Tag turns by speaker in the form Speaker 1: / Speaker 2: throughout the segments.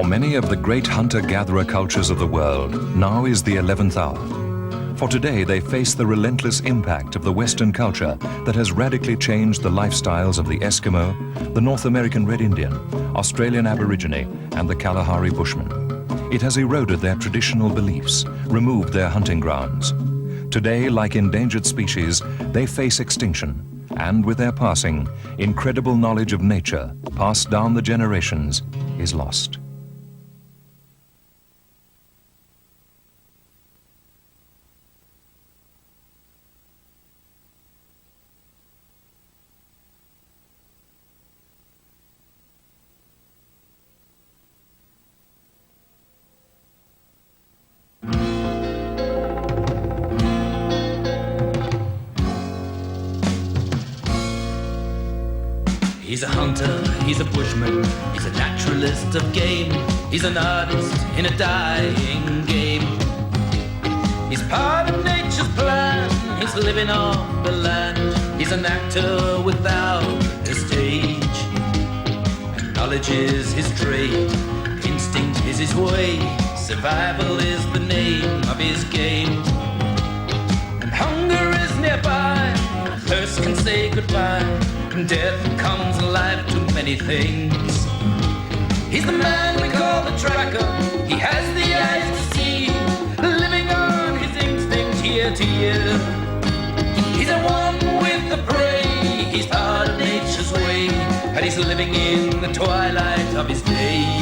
Speaker 1: Many of the great hunter-gatherer cultures of the world, now is the 11th hour. For today, they face the relentless impact of the Western culture that has radically changed the lifestyles of the Eskimo, the North American Red Indian, Australian Aborigine, and the Kalahari Bushman. It has eroded their traditional beliefs, removed their hunting grounds. Today, like endangered species, they face extinction, and with their passing, incredible knowledge of nature, passed down the generations, is lost.
Speaker 2: He's a hunter, he's a bushman, he's a naturalist of game. He's an artist in a dying game. He's part of nature's plan, he's living on the land. He's an actor without a stage. Knowledge is his trade, instinct is his way. Survival is the name of his game. And hunger is nearby, thirst can say goodbye. And death comes alive to many things. He's the man we call the tracker. He has the eyes to see, living on his instinct year to year. He's at one with the prey. He's part of nature's way, and he's living in the twilight of his day.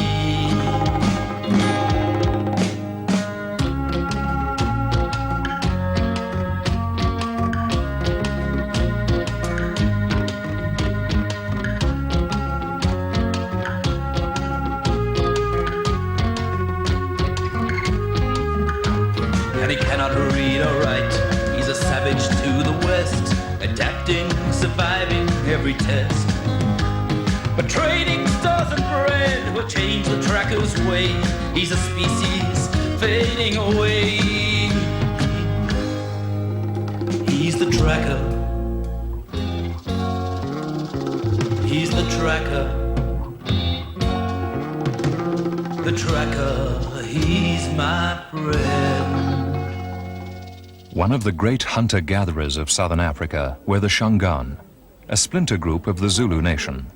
Speaker 2: Adapting, surviving every test. But trading stars and bread will change the tracker's way. He's a species fading away. He's the tracker. He's the tracker. The tracker, he's my friend.
Speaker 1: One of the great hunter-gatherers of southern Africa were the Shangaan, a splinter group of the Zulu nation.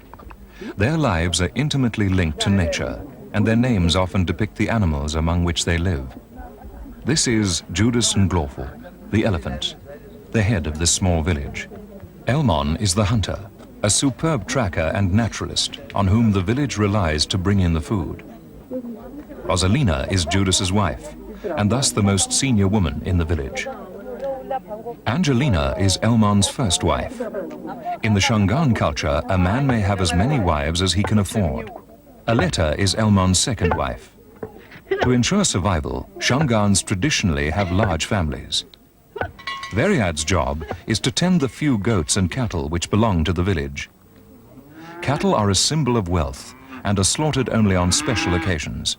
Speaker 1: Their lives are intimately linked to nature, and their names often depict the animals among which they live. This is Judas Ndlovu, the elephant, the head of this small village. Elmon is the hunter, a superb tracker and naturalist on whom the village relies to bring in the food. Rosalina is Judas's wife, and thus the most senior woman in the village. Angelina is Elmon's first wife. In the Shangaan culture, a man may have as many wives as he can afford. Aletta is Elmon's second wife. To ensure survival, Shangaans traditionally have large families. Variad's job is to tend the few goats and cattle which belong to the village. Cattle are a symbol of wealth and are slaughtered only on special occasions,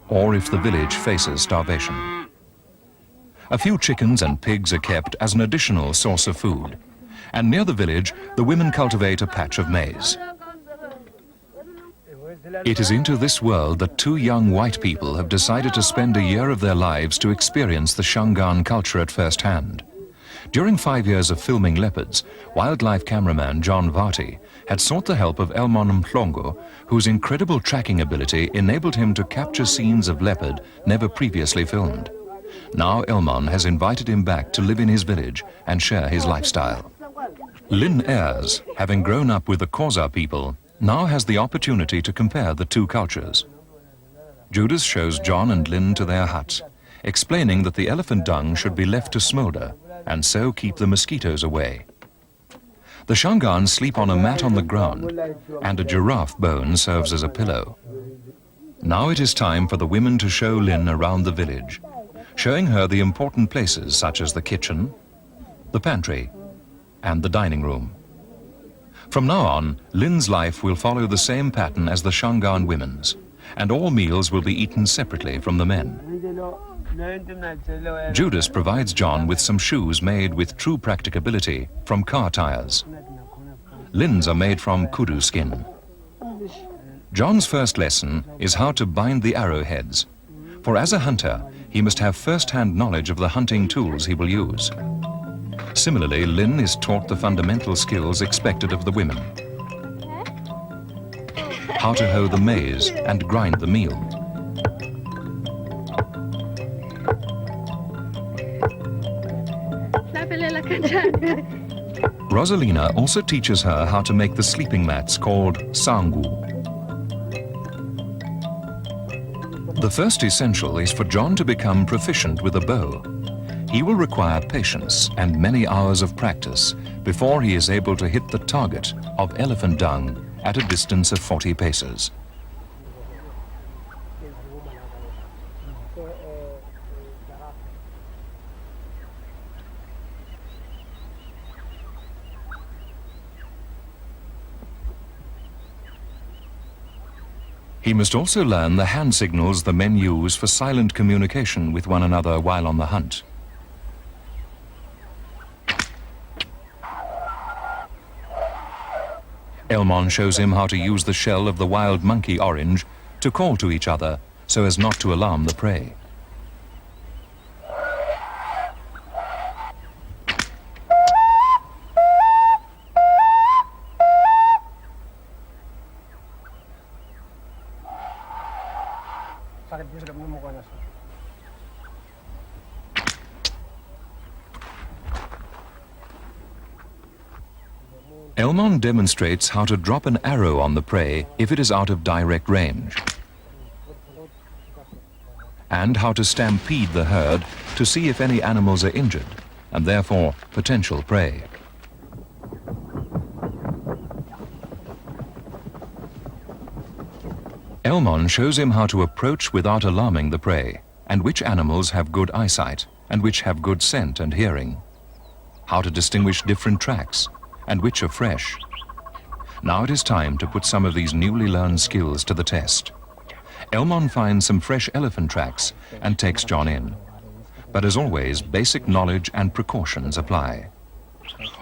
Speaker 1: or if the village faces starvation. A few chickens and pigs are kept as an additional source of food, and near the village, the women cultivate a patch of maize. It is into this world that two young white people have decided to spend a year of their lives to experience the Shangaan culture at first hand. During 5 years of filming leopards, wildlife cameraman John Varty had sought the help of Elmon Mhlongo, whose incredible tracking ability enabled him to capture scenes of leopard never previously filmed. Now Elmon has invited him back to live in his village and share his lifestyle. Lynn Ayres, having grown up with the Xhosa people, now has the opportunity to compare the two cultures. Judas shows John and Lynn to their hut. explaining that the elephant dung should be left to smolder and so keep the mosquitoes away. The Shangaan sleep on a mat on the ground, and a giraffe bone serves as a pillow. Now it is time for the women to show Lin around the village, showing her the important places such as the kitchen, the pantry, and the dining room. From now on, Lin's life will follow the same pattern as the Shangaan women's, and all meals will be eaten separately from the men. Judas provides John with some shoes made with true practicability from car tires. Lin's are made from kudu skin. John's first lesson is how to bind the arrowheads, for as a hunter, he must have first-hand knowledge of the hunting tools he will use. Similarly, Lin is taught the fundamental skills expected of the women. How to hoe the maize and grind the meal. Rosalina also teaches her how to make the sleeping mats called sangu. The first essential is for John to become proficient with a bow. He will require patience and many hours of practice before he is able to hit the target of elephant dung at a distance of 40 paces. He must also learn the hand signals the men use for silent communication with one another while on the hunt. Elmon shows him how to use the shell of the wild monkey orange to call to each other so as not to alarm the prey. Elmon demonstrates how to drop an arrow on the prey if it is out of direct range, and how to stampede the herd to see if any animals are injured, and therefore potential prey. Elmon shows him how to approach without alarming the prey, and which animals have good eyesight, and which have good scent and hearing. How to distinguish different tracks, and which are fresh. Now it is time to put some of these newly learned skills to the test. Elmon finds some fresh elephant tracks and takes John in. But as always, basic knowledge and precautions apply.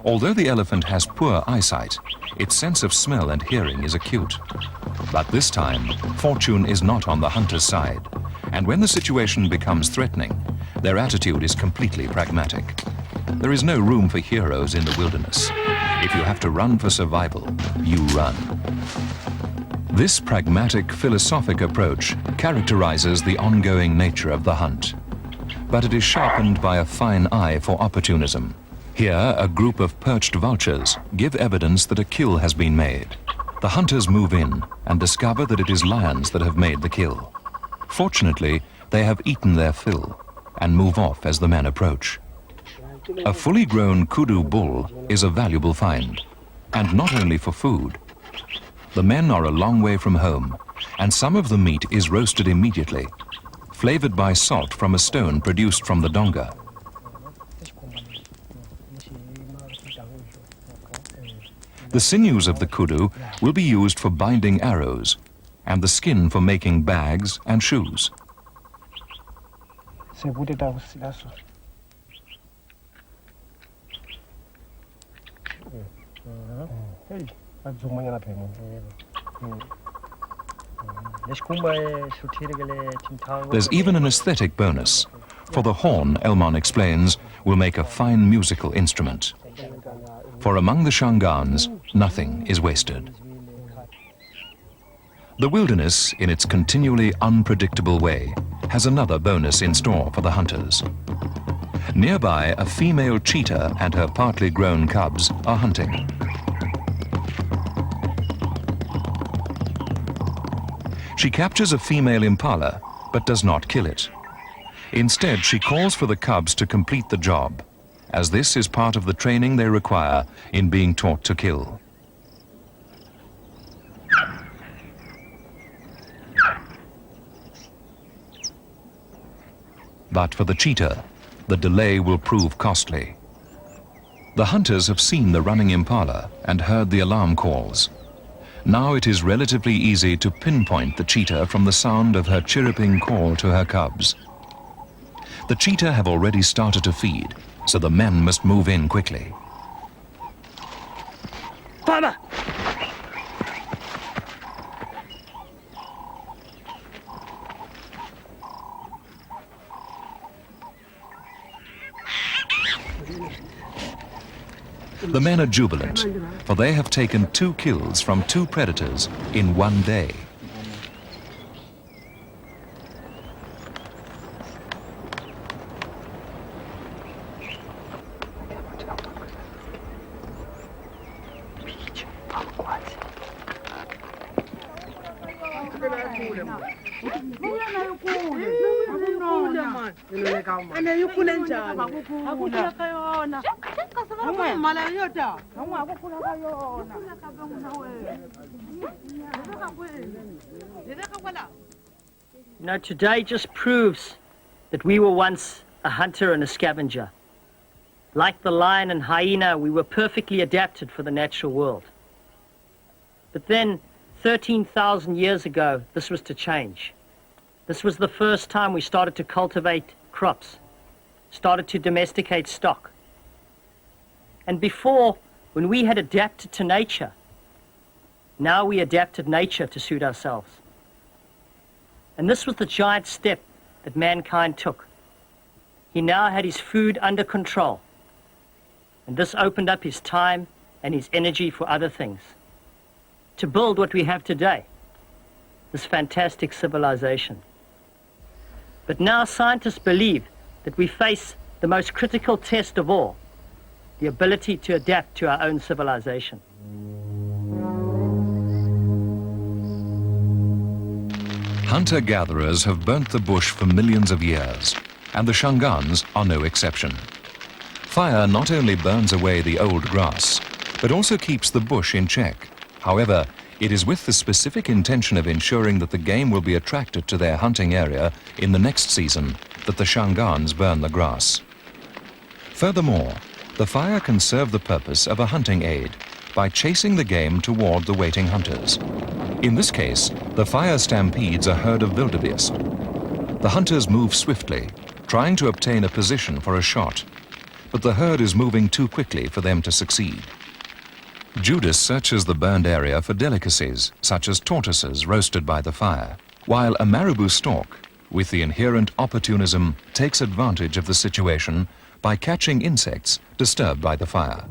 Speaker 1: Although the elephant has poor eyesight, its sense of smell and hearing is acute. But this time, fortune is not on the hunter's side, and when the situation becomes threatening, their attitude is completely pragmatic. There is no room for heroes in the wilderness. If you have to run for survival, you run. This pragmatic, philosophic approach characterizes the ongoing nature of the hunt. But it is sharpened by a fine eye for opportunism. Here, a group of perched vultures give evidence that a kill has been made. The hunters move in and discover that it is lions that have made the kill. Fortunately, they have eaten their fill and move off as the men approach. A fully grown kudu bull is a valuable find, and not only for food. The men are a long way from home, and some of the meat is roasted immediately, flavored by salt from a stone produced from the donga. The sinews of the kudu will be used for binding arrows, and the skin for making bags and shoes. There's even an aesthetic bonus, for the horn, Elmon explains, will make a fine musical instrument. For among the Shangaans, nothing is wasted. The wilderness, in its continually unpredictable way, has another bonus in store for the hunters. Nearby, a female cheetah and her partly grown cubs are hunting. She captures a female impala, but does not kill it. Instead, she calls for the cubs to complete the job, as this is part of the training they require in being taught to kill. But for the cheetah, the delay will prove costly. The hunters have seen the running impala and heard the alarm calls. Now it is relatively easy to pinpoint the cheetah from the sound of her chirruping call to her cubs. The cheetah have already started to feed, so the men must move in quickly.
Speaker 3: Mama!
Speaker 1: The men are jubilant, for they have taken 2 kills from 2 predators in one day.
Speaker 3: Now today just proves that we were once a hunter and a scavenger. Like the lion and hyena, we were perfectly adapted for the natural world. But then, 13,000 years ago, this was to change. This was the first time we started to cultivate crops, started to domesticate stock. And before, when we had adapted to nature, now we adapted nature to suit ourselves. And this was the giant step that mankind took. He now had his food under control. And this opened up his time and his energy for other things, to build what we have today, this fantastic civilization. But now scientists believe that we face the most critical test of all, the ability to adapt to our own civilization.
Speaker 1: Hunter-gatherers have burnt the bush for millions of years, and the Shangaans are no exception. Fire not only burns away the old grass, but also keeps the bush in check. However, it is with the specific intention of ensuring that the game will be attracted to their hunting area in the next season that the Shangaans burn the grass. Furthermore, the fire can serve the purpose of a hunting aid by chasing the game toward the waiting hunters. In this case, the fire stampedes a herd of wildebeest. The hunters move swiftly, trying to obtain a position for a shot, but the herd is moving too quickly for them to succeed. Judas searches the burned area for delicacies, such as tortoises roasted by the fire, while a marabou stork, with the inherent opportunism, takes advantage of the situation by catching insects disturbed by the fire.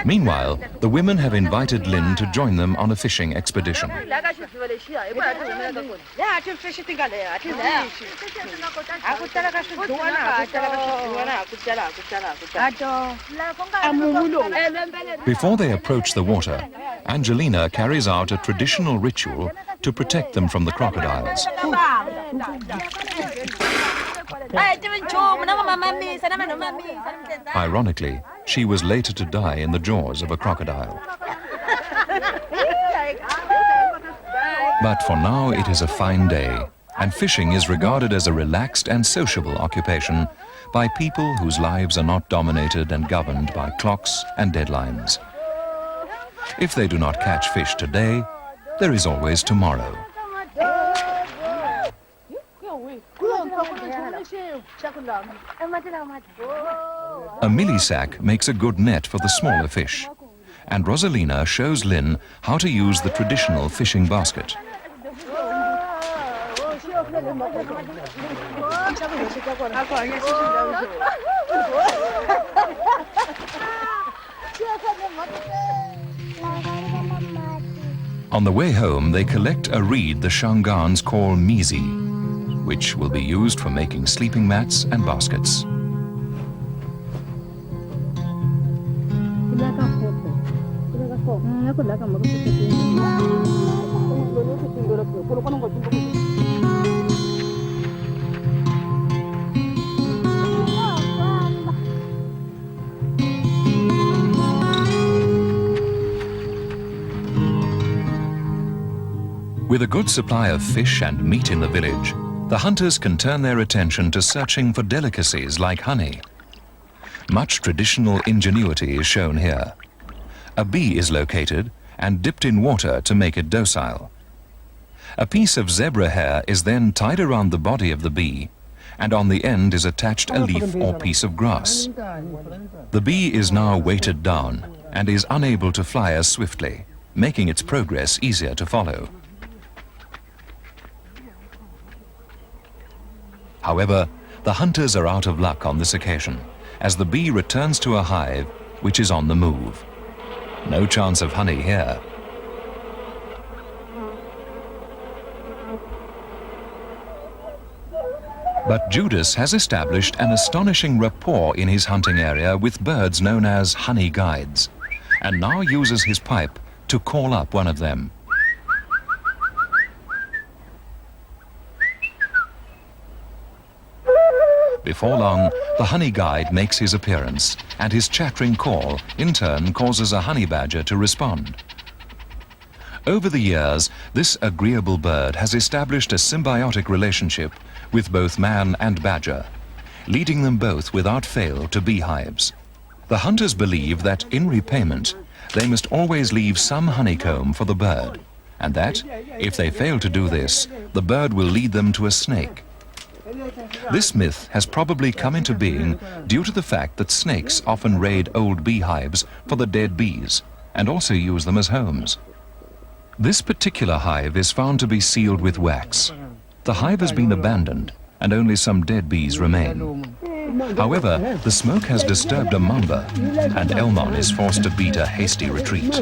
Speaker 1: Meanwhile, the women have invited Lynn to join them on a fishing expedition. Before they approach the water, Angelina carries out a traditional ritual to protect them from the crocodiles. Ironically, she was later to die in the jaws of a crocodile. But for now it is a fine day, and fishing is regarded as a relaxed and sociable occupation by people whose lives are not dominated and governed by clocks and deadlines. If they do not catch fish today, there is always tomorrow. A millisack makes a good net for the smaller fish, and Rosalina shows Lynn how to use the traditional fishing basket. On the way home, they collect a reed the Shangaans call mizi, which will be used for making sleeping mats and baskets. With a good supply of fish and meat in the village, the hunters can turn their attention to searching for delicacies like honey. Much traditional ingenuity is shown here. A bee is located and dipped in water to make it docile. A piece of zebra hair is then tied around the body of the bee, and on the end is attached a leaf or piece of grass. The bee is now weighted down and is unable to fly as swiftly, making its progress easier to follow. However, the hunters are out of luck on this occasion, as the bee returns to a hive which is on the move. No chance of honey here. But Judas has established an astonishing rapport in his hunting area with birds known as honey guides, and now uses his pipe to call up one of them. Before long, the honey guide makes his appearance, and his chattering call, in turn, causes a honey badger to respond. Over the years, this agreeable bird has established a symbiotic relationship with both man and badger, leading them both without fail to beehives. The hunters believe that in repayment, they must always leave some honeycomb for the bird, and that, if they fail to do this, the bird will lead them to a snake. This myth has probably come into being due to the fact that snakes often raid old beehives for the dead bees and also use them as homes. This particular hive is found to be sealed with wax. The hive has been abandoned and only some dead bees remain. However, the smoke has disturbed a mamba and Elmon is forced to beat a hasty retreat.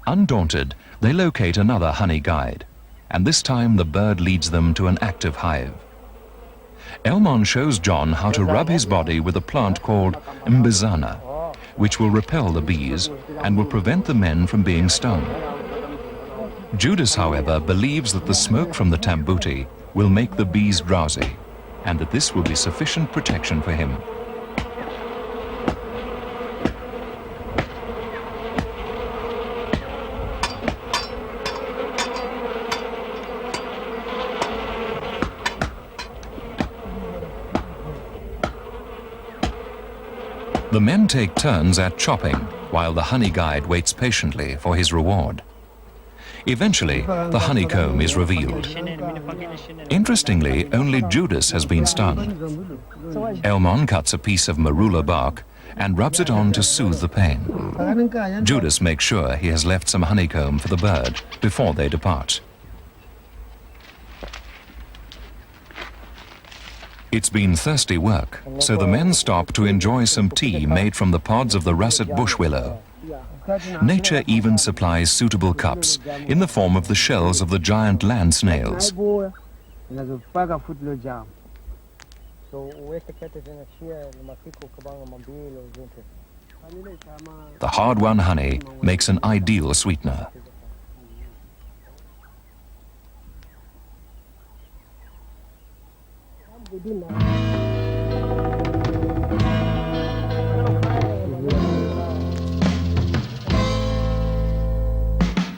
Speaker 1: Undaunted, they locate another honey guide, and this time the bird leads them to an active hive. Elmon shows John how to rub his body with a plant called mbizana, which will repel the bees and will prevent the men from being stung. Judas, however, believes that the smoke from the tambuti will make the bees drowsy, and that this will be sufficient protection for him. The men take turns at chopping, while the honey guide waits patiently for his reward. Eventually, the honeycomb is revealed. Interestingly, only Judas has been stung. Elmon cuts a piece of marula bark and rubs it on to soothe the pain. Judas makes sure he has left some honeycomb for the bird before they depart. It's been thirsty work, so the men stop to enjoy some tea made from the pods of the russet bush willow. Nature even supplies suitable cups in the form of the shells of the giant land snails. The hard-won honey makes an ideal sweetener.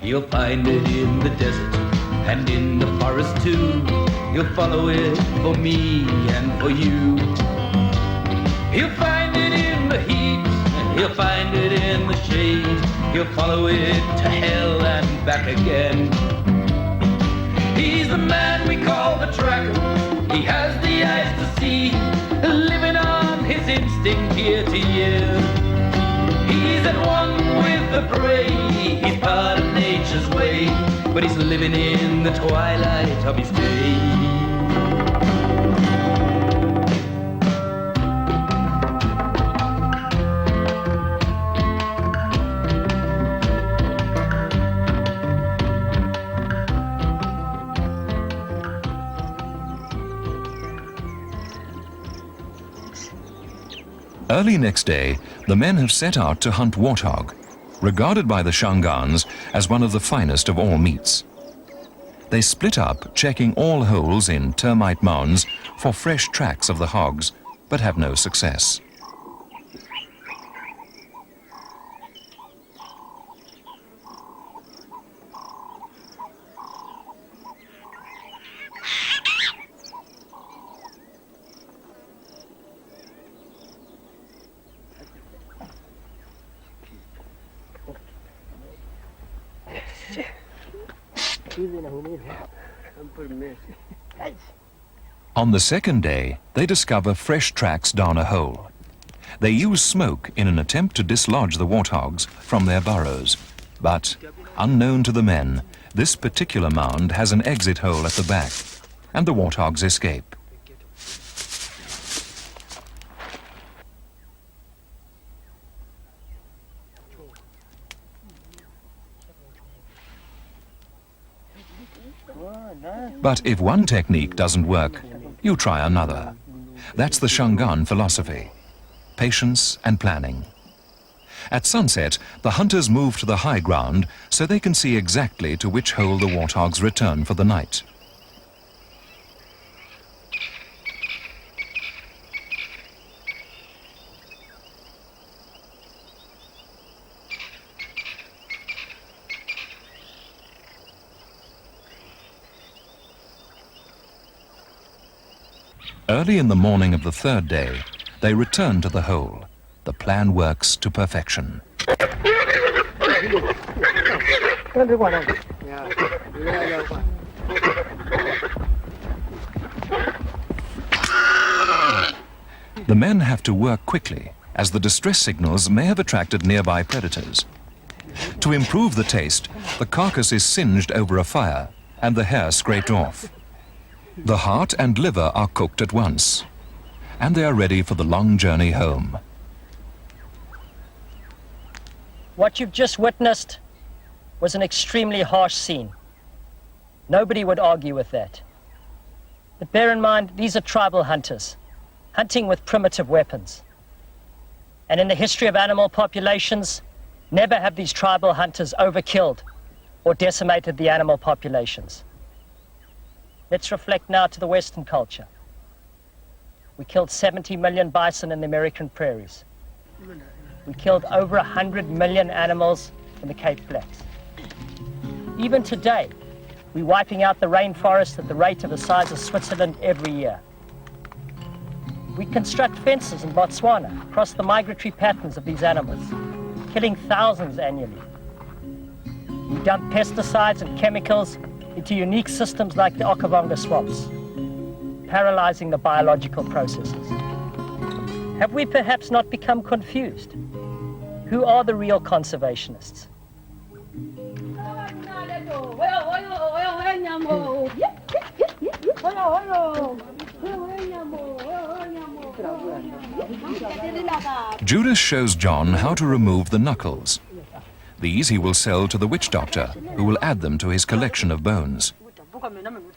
Speaker 2: You'll find it in the desert and in the forest too. You'll follow it for me and for you. You'll find it in the heat and you'll find it in the shade. You'll follow it to hell and back again. He's the man we call the tracker. He has the eyes to see, living on his instinct year to year. He's at one with the prey, he's part of nature's way, but he's living in the twilight of his day.
Speaker 1: Early next day, the men have set out to hunt warthog, regarded by the Shangaans as one of the finest of all meats. They split up, checking all holes in termite mounds for fresh tracks of the hogs, but have no success. On the second day, they discover fresh tracks down a hole. They use smoke in an attempt to dislodge the warthogs from their burrows. But, unknown to the men, this particular mound has an exit hole at the back, and the warthogs escape. But if one technique doesn't work, you try another. That's the Shangaan philosophy: patience and planning. At sunset, the hunters move to the high ground so they can see exactly to which hole the warthogs return for the night. Early in the morning of the third day, they return to the hole. The plan works to perfection. The men have to work quickly, as the distress signals may have attracted nearby predators. To improve the taste, the carcass is singed over a fire and the hair scraped off. The heart and liver are cooked at once, and they are ready for the long journey home.
Speaker 3: What you've just witnessed was an extremely harsh scene. Nobody would argue with that. But bear in mind, these are tribal hunters, hunting with primitive weapons. And in the history of animal populations, never have these tribal hunters overkilled or decimated the animal populations. Let's reflect now to the Western culture. We killed 70 million bison in the American prairies. We killed over 100 million animals in the Cape Flats. Even today, we're wiping out the rainforest at the rate of the size of Switzerland every year. We construct fences in Botswana across the migratory patterns of these animals, killing thousands annually. We dump pesticides and chemicals into unique systems like the Okavango swamps, paralyzing the biological processes. Have we perhaps not become confused? Who are the real conservationists?
Speaker 1: Judas shows John how to remove the knuckles. These he will sell to the witch doctor, who will add them to his collection of bones.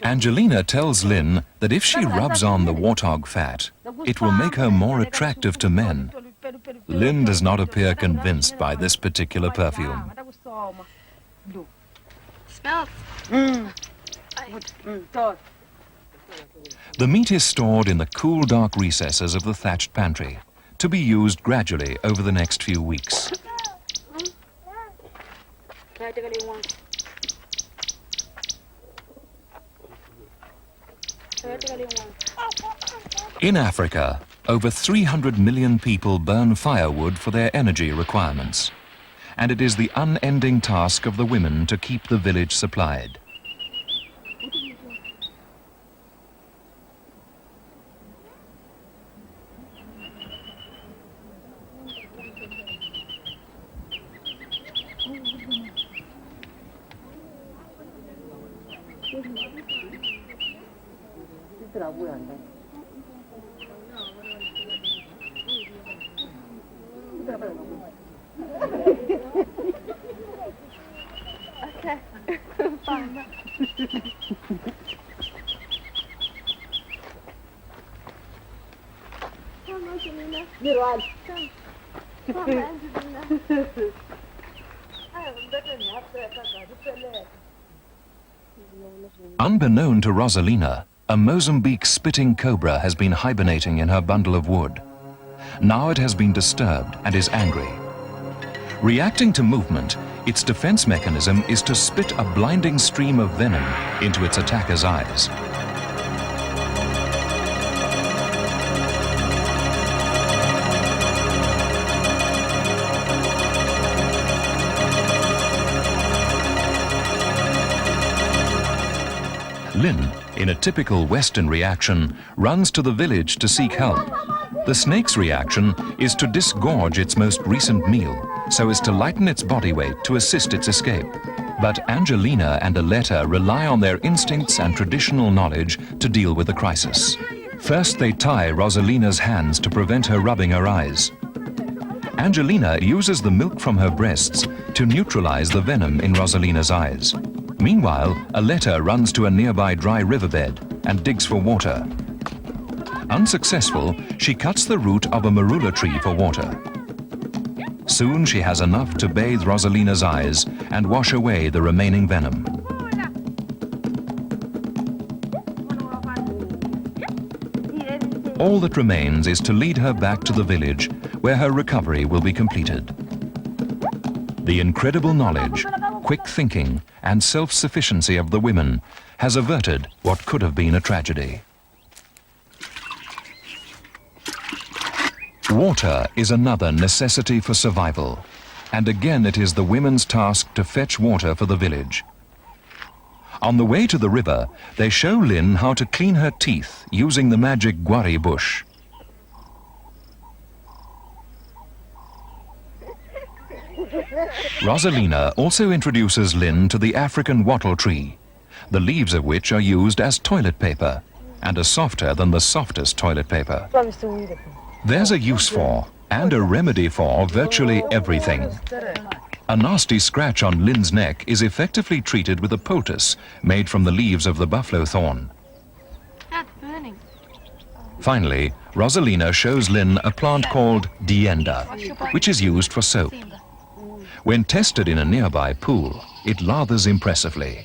Speaker 1: Angelina tells Lynn that if she rubs on the warthog fat, it will make her more attractive to men. Lynn does not appear convinced by this particular perfume.
Speaker 4: Smells.
Speaker 1: The meat is stored in the cool, dark recesses of the thatched pantry, to be used gradually over the next few weeks. In Africa, over 300 million people burn firewood for their energy requirements, and it is the unending task of the women to keep the village supplied.
Speaker 4: Okay. Fine.
Speaker 1: Unbeknown to Rosalina, a Mozambique-spitting cobra has been hibernating in her bundle of wood. Now it has been disturbed and is angry. Reacting to movement, its defense mechanism is to spit a blinding stream of venom into its attacker's eyes. Lynn, in a typical Western reaction, runs to the village to seek help. The snake's reaction is to disgorge its most recent meal so as to lighten its body weight to assist its escape. But Angelina and Aletta rely on their instincts and traditional knowledge to deal with the crisis. First, they tie Rosalina's hands to prevent her rubbing her eyes. Angelina uses the milk from her breasts to neutralize the venom in Rosalina's eyes. Meanwhile, Aletta runs to a nearby dry riverbed and digs for water. Unsuccessful, she cuts the root of a marula tree for water. Soon she has enough to bathe Rosalina's eyes and wash away the remaining venom. All that remains is to lead her back to the village where her recovery will be completed. The incredible knowledge, quick thinking, and self-sufficiency of the women has averted what could have been a tragedy. Water is another necessity for survival, and again it is the women's task to fetch water for the village. On the way to the river, they show Lynn how to clean her teeth using the magic guari bush. Rosalina also introduces Lynn to the African wattle tree, the leaves of which are used as toilet paper and are softer than the softest toilet paper. There's a use for and a remedy for virtually everything. A nasty scratch on Lynn's neck is effectively treated with a poultice made from the leaves of the buffalo thorn.
Speaker 4: That's burning.
Speaker 1: Finally, Rosalina shows Lynn a plant called dienda, which is used for soap. When tested in a nearby pool, it lathers impressively.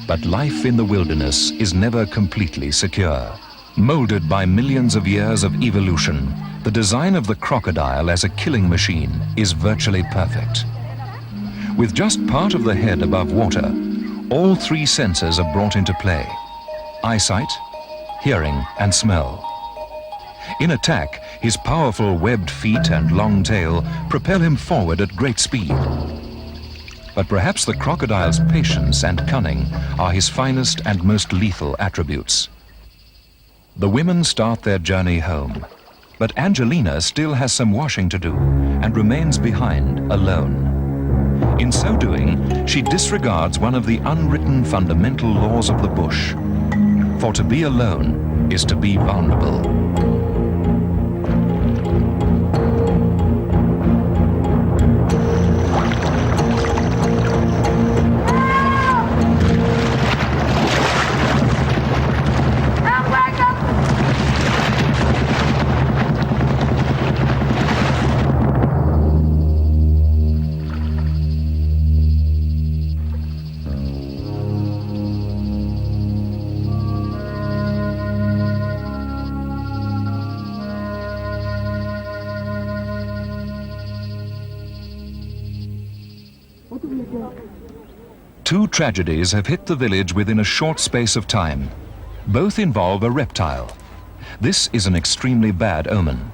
Speaker 1: But life in the wilderness is never completely secure. Molded by millions of years of evolution, the design of the crocodile as a killing machine is virtually perfect. With just part of the head above water, all three senses are brought into play: eyesight, hearing, and smell. In attack, his powerful webbed feet and long tail propel him forward at great speed. But perhaps the crocodile's patience and cunning are his finest and most lethal attributes. The women start their journey home, but Angelina still has some washing to do and remains behind alone. In so doing, she disregards one of the unwritten fundamental laws of the bush. For to be alone is to be vulnerable. Two tragedies have hit the village within a short space of time. Both involve a reptile. This is an extremely bad omen.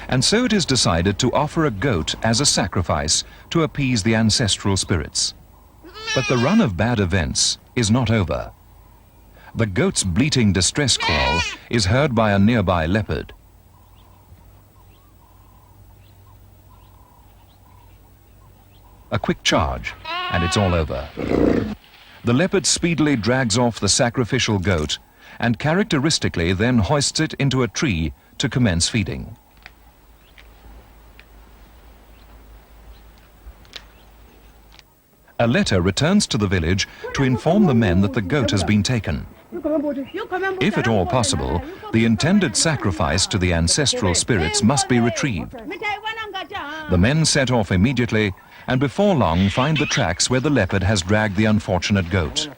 Speaker 1: And so it is decided to offer a goat as a sacrifice to appease the ancestral spirits. But the run of bad events is not over. The goat's bleating distress call is heard by a nearby leopard. A quick charge, and it's all over. The leopard speedily drags off the sacrificial goat and characteristically then hoists it into a tree to commence feeding. Aletta returns to the village to inform the men that the goat has been taken. If at all possible, the intended sacrifice to the ancestral spirits must be retrieved. The men set off immediately and before long find the tracks where the leopard has dragged the unfortunate goat.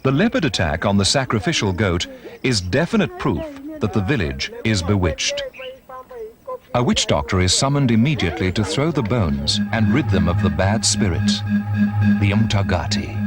Speaker 1: The leopard attack on the sacrificial goat is definite proof that the village is bewitched. A witch doctor is summoned immediately to throw the bones and rid them of the bad spirits, the Mtagati.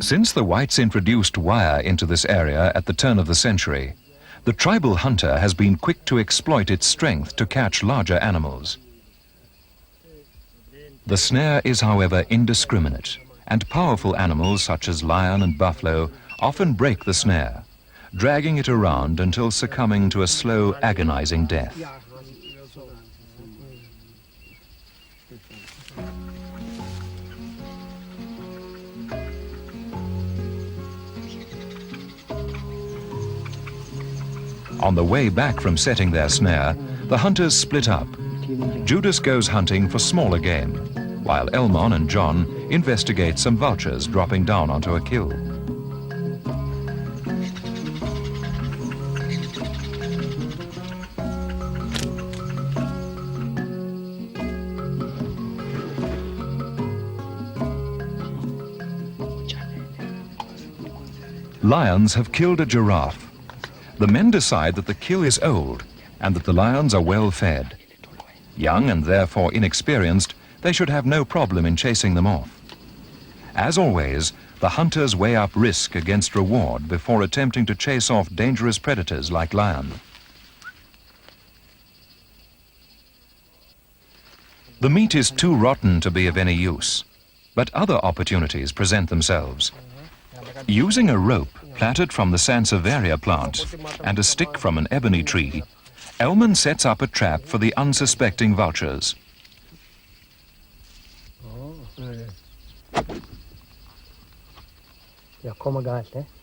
Speaker 1: Since the whites introduced wire into this area at the turn of the century, the tribal hunter has been quick to exploit its strength to catch larger animals. The snare is, however, indiscriminate, and powerful animals such as lion and buffalo often break the snare, dragging it around until succumbing to a slow, agonizing death. On the way back from setting their snare, the hunters split up. Judas goes hunting for smaller game, while Elmon and John investigate some vultures dropping down onto a kill. Lions have killed a giraffe. The men decide that the kill is old and that the lions are well fed. Young and therefore inexperienced, they should have no problem in chasing them off. As always, the hunters weigh up risk against reward before attempting to chase off dangerous predators like lion. The meat is too rotten to be of any use, but other opportunities present themselves. Using a rope plaited from the Sansevieria plant and a stick from an ebony tree, Elman sets up a trap for the unsuspecting vultures.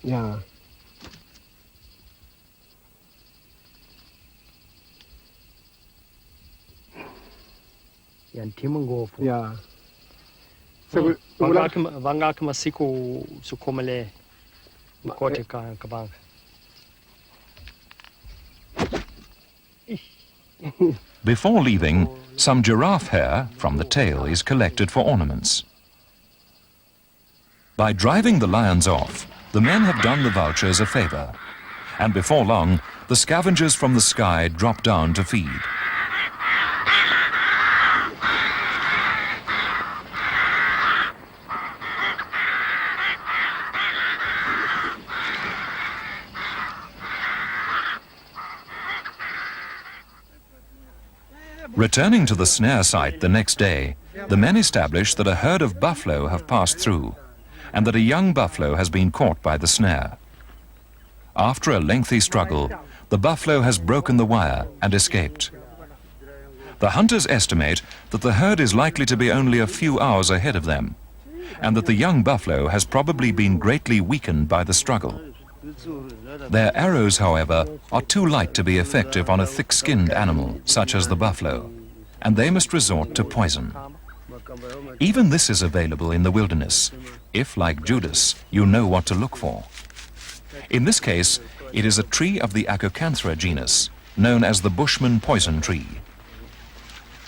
Speaker 5: Yeah. Yeah.
Speaker 3: Vanga masiku sukomele mkote kabanga.
Speaker 1: Before leaving, some giraffe hair from the tail is collected for ornaments. By driving the lions off, the men have done the vultures a favor, and before long, the scavengers from the sky drop down to feed. Returning to the snare site the next day, the men establish that a herd of buffalo have passed through. and that a young buffalo has been caught by the snare. After a lengthy struggle, the buffalo has broken the wire and escaped. The hunters estimate that the herd is likely to be only a few hours ahead of them, and that the young buffalo has probably been greatly weakened by the struggle. Their arrows, however, are too light to be effective on a thick-skinned animal, such as the buffalo, and they must resort to poison. Even this is available in the wilderness, if, like Judas, you know what to look for. In this case, it is a tree of the Acacanthera genus, known as the Bushman poison tree.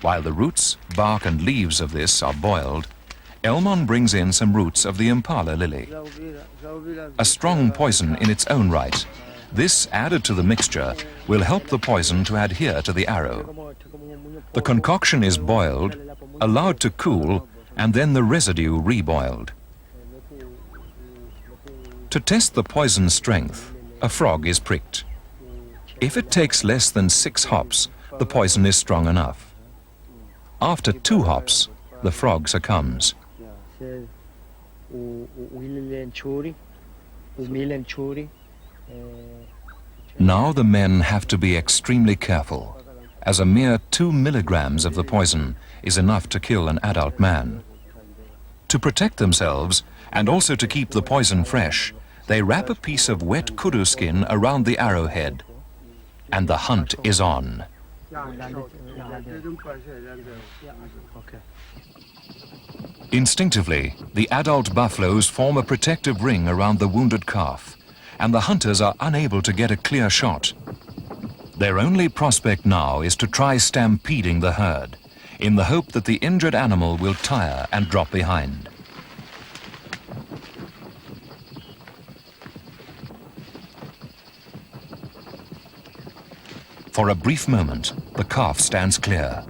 Speaker 1: While the roots, bark and leaves of this are boiled, Elmon brings in some roots of the impala lily. A strong poison in its own right, this added to the mixture will help the poison to adhere to the arrow. The concoction is boiled, allowed to cool, and then the residue reboiled. To test the poison strength, a frog is pricked. If it takes less than 6 hops, the poison is strong enough. After 2 hops, the frog succumbs. Now the men have to be extremely careful, as a mere 2 milligrams of the poison is enough to kill an adult man. To protect themselves, and also to keep the poison fresh, they wrap a piece of wet kudu skin around the arrowhead, and the hunt is on. Instinctively, the adult buffaloes form a protective ring around the wounded calf, and the hunters are unable to get a clear shot. Their only prospect now is to try stampeding the herd, in the hope that the injured animal will tire and drop behind. For a brief moment, the calf stands clear.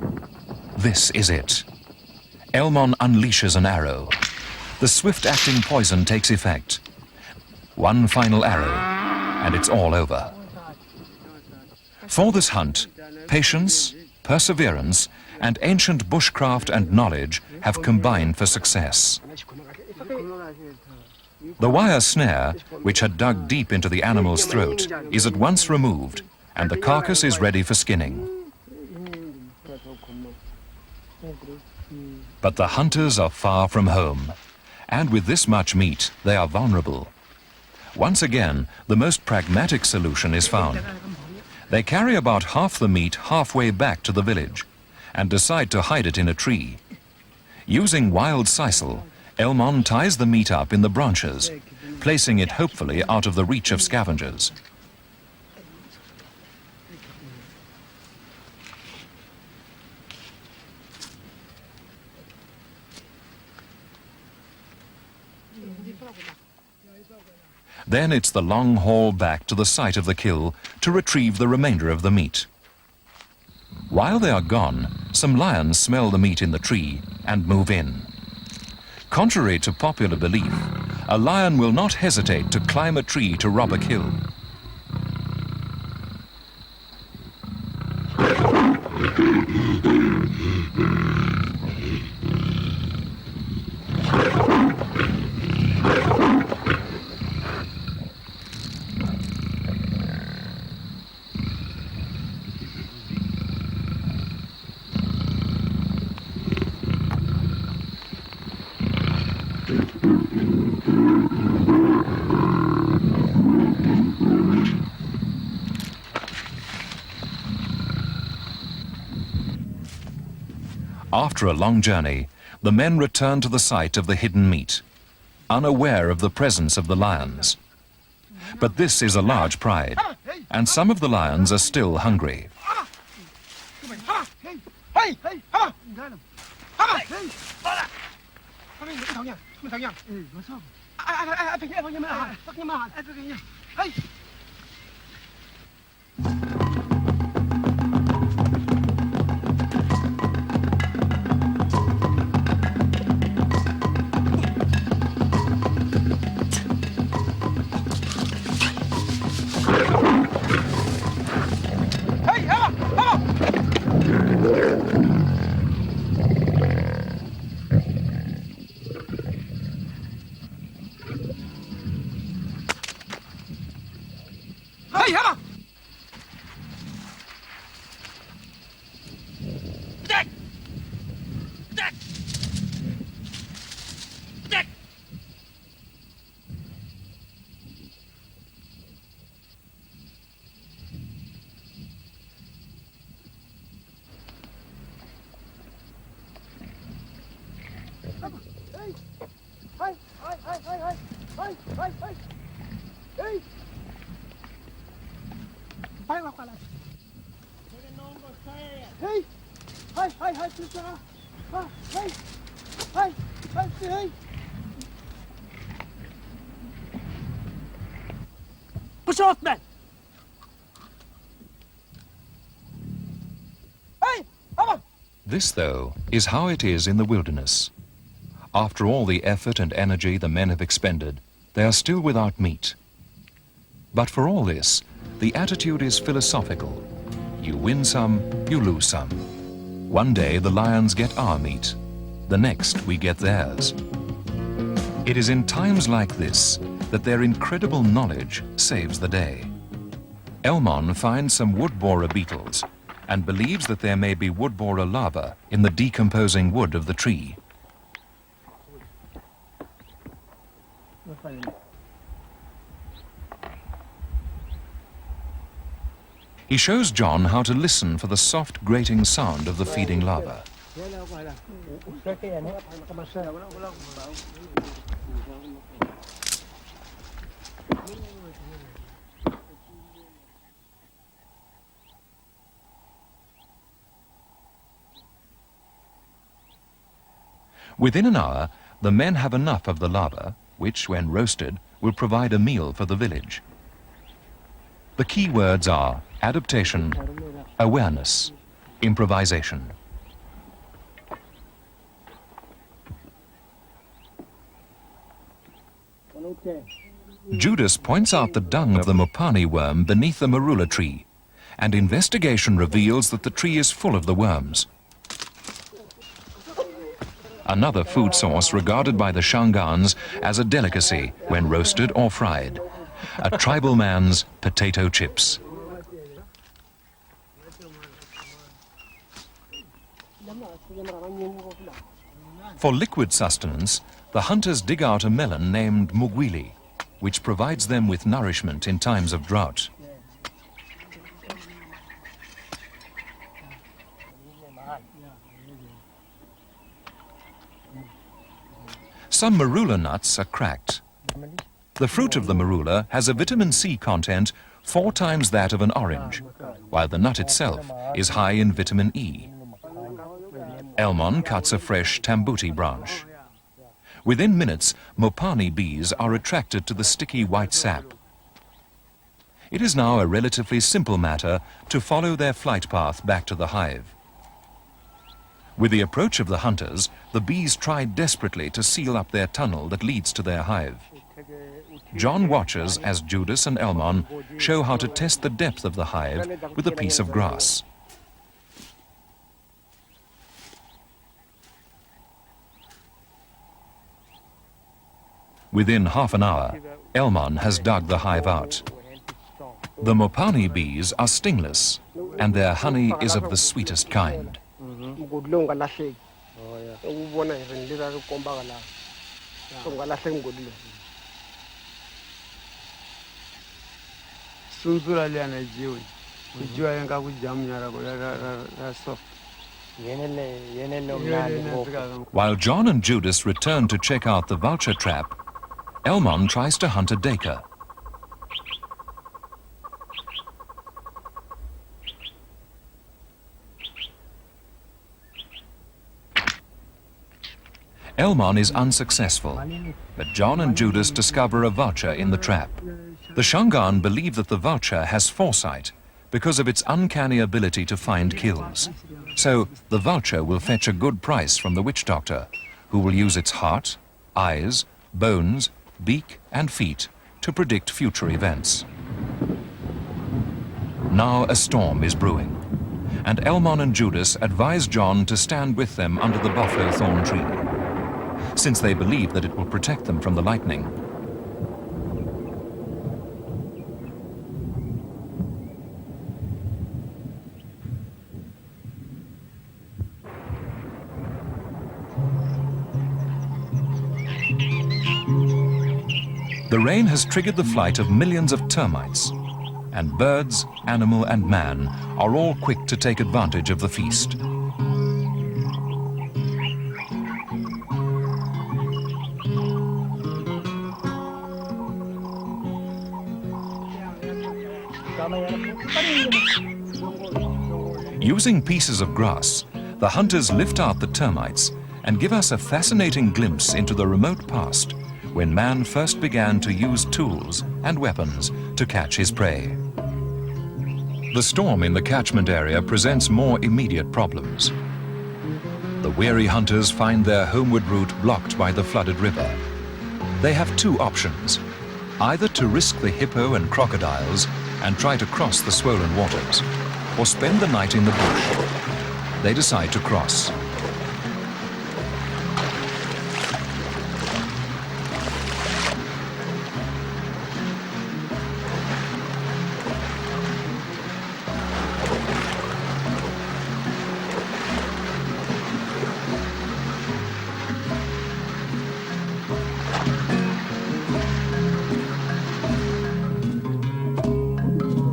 Speaker 1: This is it. Elmon unleashes an arrow. The swift-acting poison takes effect. One final arrow, and it's all over. For this hunt, patience, perseverance, and ancient bushcraft and knowledge have combined for success. The wire snare, which had dug deep into the animal's throat, is at once removed, and the carcass is ready for skinning. But the hunters are far from home, and with this much meat, they are vulnerable. Once again, the most pragmatic solution is found. They carry about half the meat halfway back to the village, and decide to hide it in a tree. Using wild sisal, Elmon ties the meat up in the branches, placing it hopefully out of the reach of scavengers. Then it's the long haul back to the site of the kill to retrieve the remainder of the meat. While they are gone, some lions smell the meat in the tree and move in. Contrary to popular belief, a lion will not hesitate to climb a tree to rob a kill. After a long journey, the men return to the site of the hidden meat, unaware of the presence of the lions. But this is a large pride, and some of the lions are still hungry.
Speaker 3: Push off, man!
Speaker 1: This, though, is how it is in the wilderness. After all the effort and energy the men have expended, they are still without meat. But for all this, the attitude is philosophical. You win some, you lose some. One day the lions get our meat, the next we get theirs. It is in times like this that their incredible knowledge saves the day. Elmon finds some wood borer beetles and believes that there may be wood borer larvae in the decomposing wood of the tree. He shows John how to listen for the soft grating sound of the feeding larva. Within an hour, the men have enough of the larva, which, when roasted, will provide a meal for the village. The key words are adaptation, awareness, improvisation. Judas points out the dung of the Mopani worm beneath the marula tree, and investigation reveals that the tree is full of the worms. Another food source regarded by the Shangaans as a delicacy when roasted or fried, a tribal man's potato chips. For liquid sustenance, the hunters dig out a melon named mugwili, which provides them with nourishment in times of drought. Some marula nuts are cracked. The fruit of the marula has a vitamin C content 4 times that of an orange, while the nut itself is high in vitamin E. Elmon cuts a fresh tambuti branch. Within minutes, Mopani bees are attracted to the sticky white sap. It is now a relatively simple matter to follow their flight path back to the hive. With the approach of the hunters, the bees try desperately to seal up their tunnel that leads to their hive. John watches as Judas and Elmon show how to test the depth of the hive with a piece of grass. Within half an hour, Elmon has dug the hive out. The Mopani bees are stingless, and their honey is of the sweetest kind. While John and Judas return to check out the vulture trap, Elmon tries to hunt a daker. Elmon is unsuccessful, but John and Judas discover a vulture in the trap. The Shangaan believe that the vulture has foresight because of its uncanny ability to find kills. So the vulture will fetch a good price from the witch doctor, who will use its heart, eyes, bones, beak and feet to predict future events. Now a storm is brewing, and Elmon and Judas advise John to stand with them under the buffalo thorn tree, since they believe that it will protect them from the lightning. The rain has triggered the flight of millions of termites, and birds, animal and man are all quick to take advantage of the feast. Using pieces of grass, the hunters lift out the termites and give us a fascinating glimpse into the remote past when man first began to use tools and weapons to catch his prey. The storm in the catchment area presents more immediate problems. The weary hunters find their homeward route blocked by the flooded river. They have two options: either to risk the hippo and crocodiles and try to cross the swollen waters, or spend the night in the bush. They decide to cross.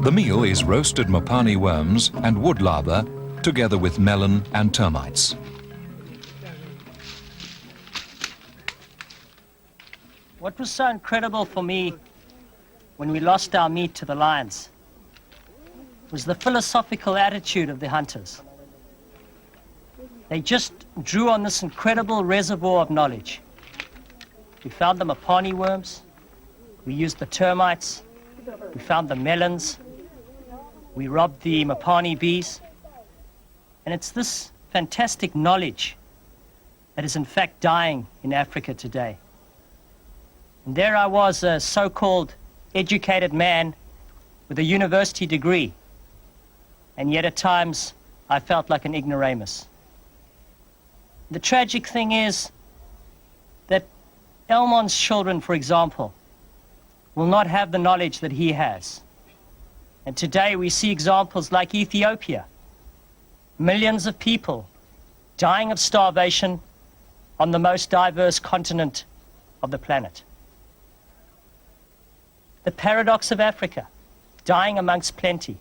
Speaker 1: The meal is roasted mopani worms and wood lava, together with melon and termites.
Speaker 3: What was so incredible for me when we lost our meat to the lions was the philosophical attitude of the hunters. They just drew on this incredible reservoir of knowledge. We found the mopani worms, we used the termites, we found the melons, we robbed the mopani bees, and it's this fantastic knowledge that is in fact dying in Africa today. And there I was, a so-called educated man with a university degree, and yet at times I felt like an ignoramus. The tragic thing is that Elmon's children, for example, will not have the knowledge that he has. And today we see examples like Ethiopia. Millions of people dying of starvation on the most diverse continent of the planet. The paradox of Africa, dying amongst plenty.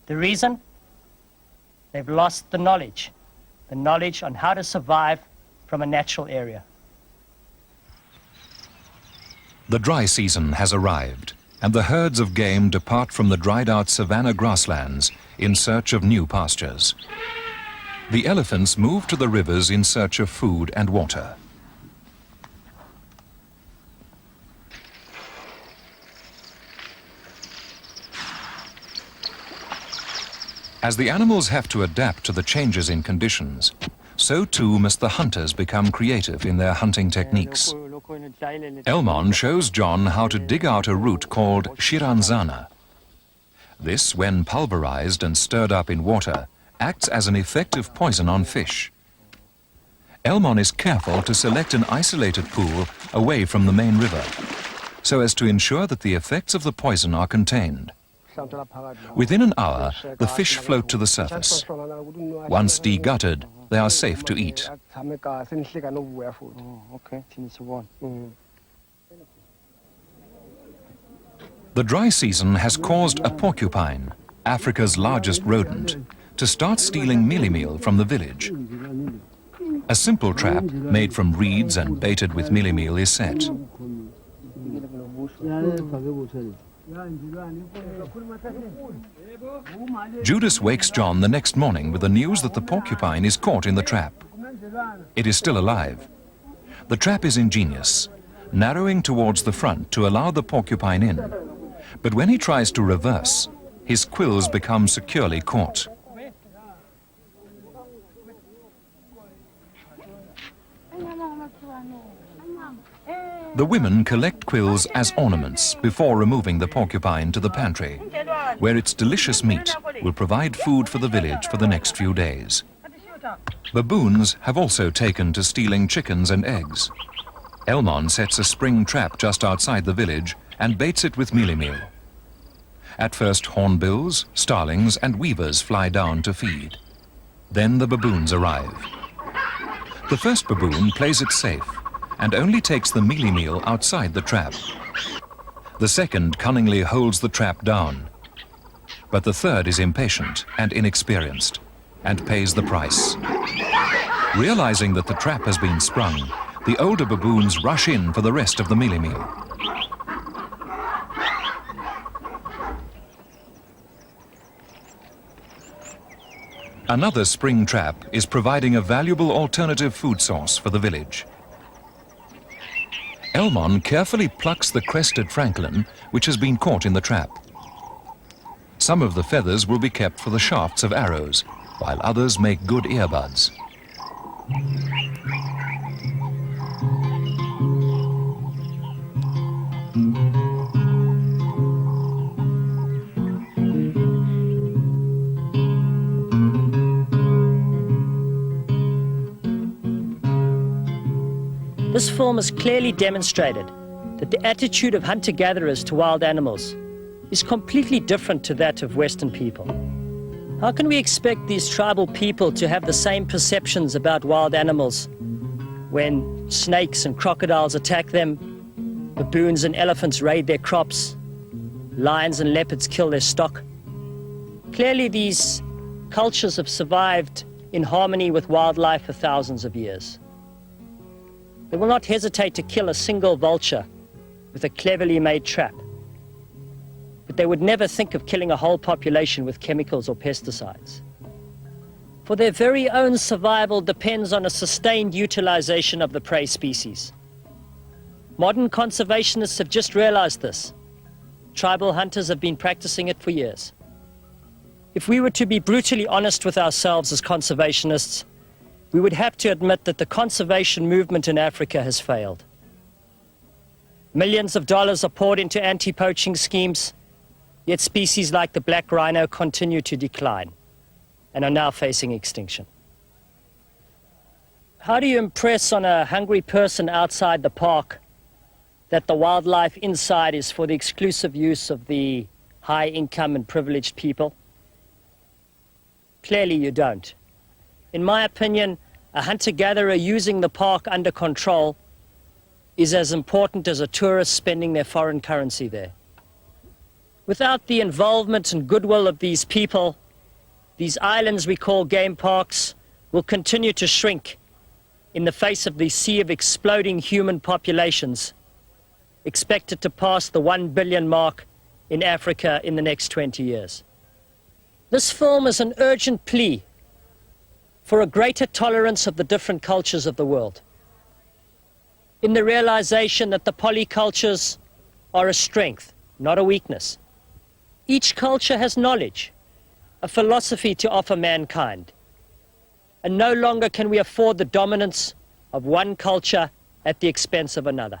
Speaker 3: The reason? They've lost the knowledge on how to survive from a natural area.
Speaker 1: The dry season has arrived, and the herds of game depart from the dried-out savanna grasslands in search of new pastures. The elephants move to the rivers in search of food and water. As the animals have to adapt to the changes in conditions, so too must the hunters become creative in their hunting techniques. Elmon shows John how to dig out a root called shiranzana. This, when pulverized and stirred up in water, acts as an effective poison on fish. Elmon is careful to select an isolated pool away from the main river, so as to ensure that the effects of the poison are contained. Within an hour, the fish float to the surface. Once degutted, they are safe to eat. The dry season has caused a porcupine, Africa's largest rodent, to start stealing mealie meal from the village. A simple trap made from reeds and baited with mealie meal is set. Judas wakes John the next morning with the news that the porcupine is caught in the trap. It is still alive. The trap is ingenious, narrowing towards the front to allow the porcupine in. But when he tries to reverse, his quills become securely caught. The women collect quills as ornaments before removing the porcupine to the pantry, where its delicious meat will provide food for the village for the next few days. Baboons have also taken to stealing chickens and eggs. Elmon sets a spring trap just outside the village and baits it with mealie meal. At first, hornbills, starlings and weavers fly down to feed. Then the baboons arrive. The first baboon plays it safe and only takes the mealie meal outside the trap. The second cunningly holds the trap down. But the third is impatient and inexperienced and pays the price. Realizing that the trap has been sprung, the older baboons rush in for the rest of the mealie meal. Another spring trap is providing a valuable alternative food source for the village. Elmon carefully plucks the crested francolin, which has been caught in the trap. Some of the feathers will be kept for the shafts of arrows, while others make good earbuds.
Speaker 3: This film has clearly demonstrated that the attitude of hunter-gatherers to wild animals is completely different to that of Western people. How can we expect these tribal people to have the same perceptions about wild animals when snakes and crocodiles attack them, baboons and elephants raid their crops, lions and leopards kill their stock? Clearly, these cultures have survived in harmony with wildlife for thousands of years. They will not hesitate to kill a single vulture with a cleverly made trap. But they would never think of killing a whole population with chemicals or pesticides. For their very own survival depends on a sustained utilization of the prey species. Modern conservationists have just realized this. Tribal hunters have been practicing it for years. If we were to be brutally honest with ourselves as conservationists, we would have to admit that the conservation movement in Africa has failed. Millions of dollars are poured into anti-poaching schemes, yet species like the black rhino continue to decline and are now facing extinction. How do you impress on a hungry person outside the park that the wildlife inside is for the exclusive use of the high-income and privileged people? Clearly you don't. In my opinion, a hunter-gatherer using the park under control is as important as a tourist spending their foreign currency there. Without the involvement and goodwill of these people, these islands we call game parks will continue to shrink in the face of the sea of exploding human populations expected to pass the 1 billion mark in Africa in the next 20 years. This film is an urgent plea for a greater tolerance of the different cultures of the world, in the realization that the polycultures are a strength, not a weakness. Each culture has knowledge, a philosophy to offer mankind, and no longer can we afford the dominance of one culture at the expense of another.